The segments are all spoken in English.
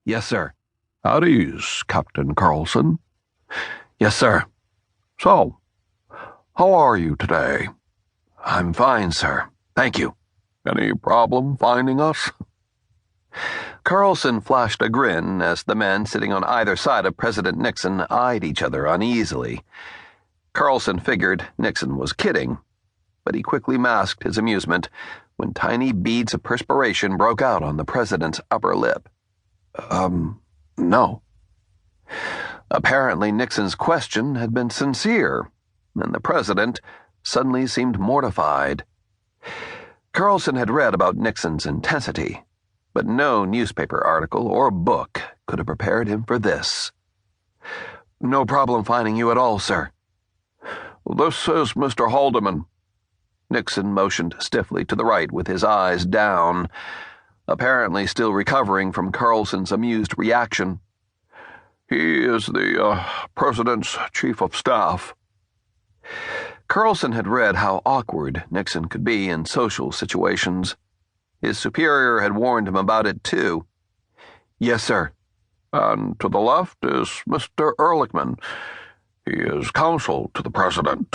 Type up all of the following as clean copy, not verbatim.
Yes, sir. At ease, Captain Carlson. Yes, sir. So, how are you today? I'm fine, sir. Thank you. Any problem finding us? Carlson flashed a grin as the men sitting on either side of President Nixon eyed each other uneasily. Carlson figured Nixon was kidding, but he quickly masked his amusement when tiny beads of perspiration broke out on the president's upper lip. No. Apparently Nixon's question had been sincere, and the president suddenly seemed mortified. Carlson had read about Nixon's intensity, but no newspaper article or book could have prepared him for this. No problem finding you at all, sir. This is Mr. Haldeman. Nixon motioned stiffly to the right with his eyes down, apparently still recovering from Carlson's amused reaction. He is the President's Chief of Staff. Carlson had read how awkward Nixon could be in social situations. His superior had warned him about it, too. Yes, sir. And to the left is Mr. Ehrlichman. He is counsel to the President.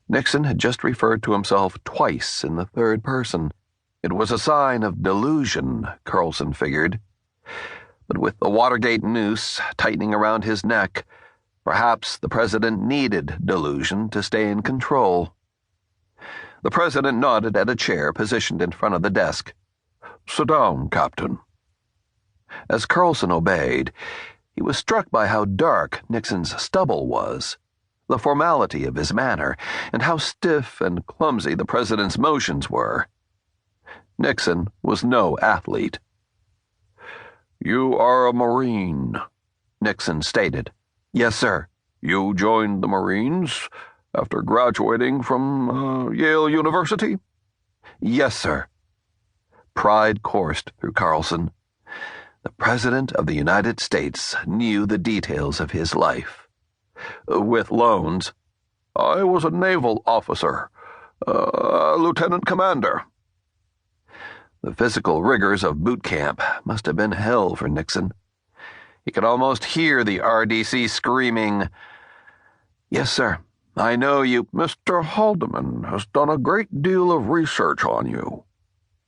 Nixon had just referred to himself twice in the third person. It was a sign of delusion, Carlson figured. But with the Watergate noose tightening around his neck, perhaps the president needed delusion to stay in control. The president nodded at a chair positioned in front of the desk. Sit down, Captain. As Carlson obeyed, he was struck by how dark Nixon's stubble was, the formality of his manner, and how stiff and clumsy the president's motions were. Nixon was no athlete. You are a Marine, Nixon stated. Yes, sir. You joined the Marines after graduating from Yale University? Yes, sir. Pride coursed through Carlson. The President of the United States knew the details of his life. With loans. I was a naval officer, lieutenant commander. The physical rigors of boot camp must have been hell for Nixon. He could almost hear the RDC screaming, Yes, sir, I know you. Mr. Haldeman has done a great deal of research on you,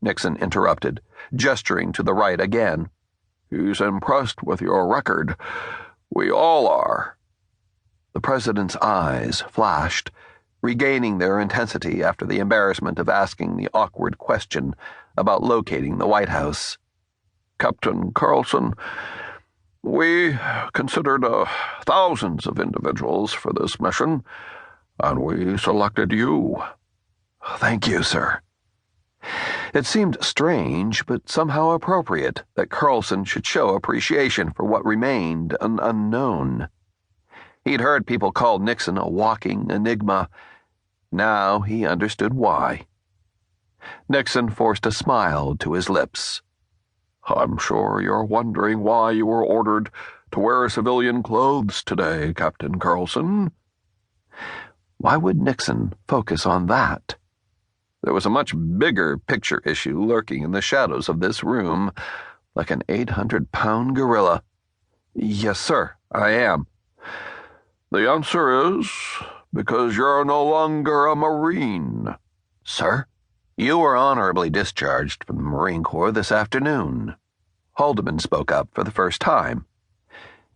Nixon interrupted, gesturing to the right again. He's impressed with your record. We all are. The president's eyes flashed, regaining their intensity after the embarrassment of asking the awkward question about locating the White House. Captain Carlson, we considered thousands of individuals for this mission, and we selected you. Thank you, sir. It seemed strange, but somehow appropriate, that Carlson should show appreciation for what remained an unknown. He'd heard people call Nixon a walking enigma. Now he understood why. Nixon forced a smile to his lips. I'm sure you're wondering why you were ordered to wear civilian clothes today, Captain Carlson. Why would Nixon focus on that? There was a much bigger picture issue lurking in the shadows of this room, like an 800-pound gorilla. Yes, sir, I am. The answer is because you're no longer a Marine. Sir? You were honorably discharged from the Marine Corps this afternoon. Haldeman spoke up for the first time.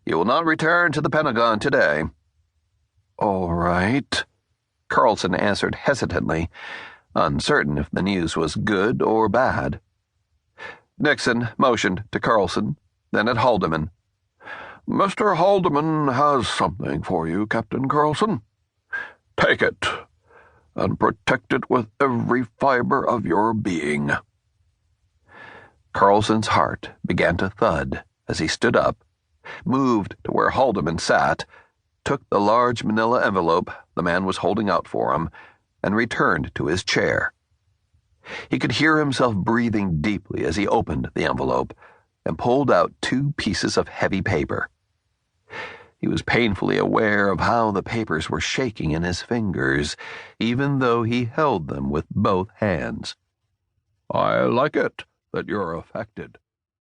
You will not return to the Pentagon today. All right, Carlson answered hesitantly, uncertain if the news was good or bad. Nixon motioned to Carlson, then at Haldeman. Mr. Haldeman has something for you, Captain Carlson. Take it, and protect it with every fiber of your being. Carlson's heart began to thud as he stood up, moved to where Haldeman sat, took the large manila envelope the man was holding out for him, and returned to his chair. He could hear himself breathing deeply as he opened the envelope and pulled out 2 pieces of heavy paper. He was painfully aware of how the papers were shaking in his fingers, even though he held them with both hands. I like it that you're affected,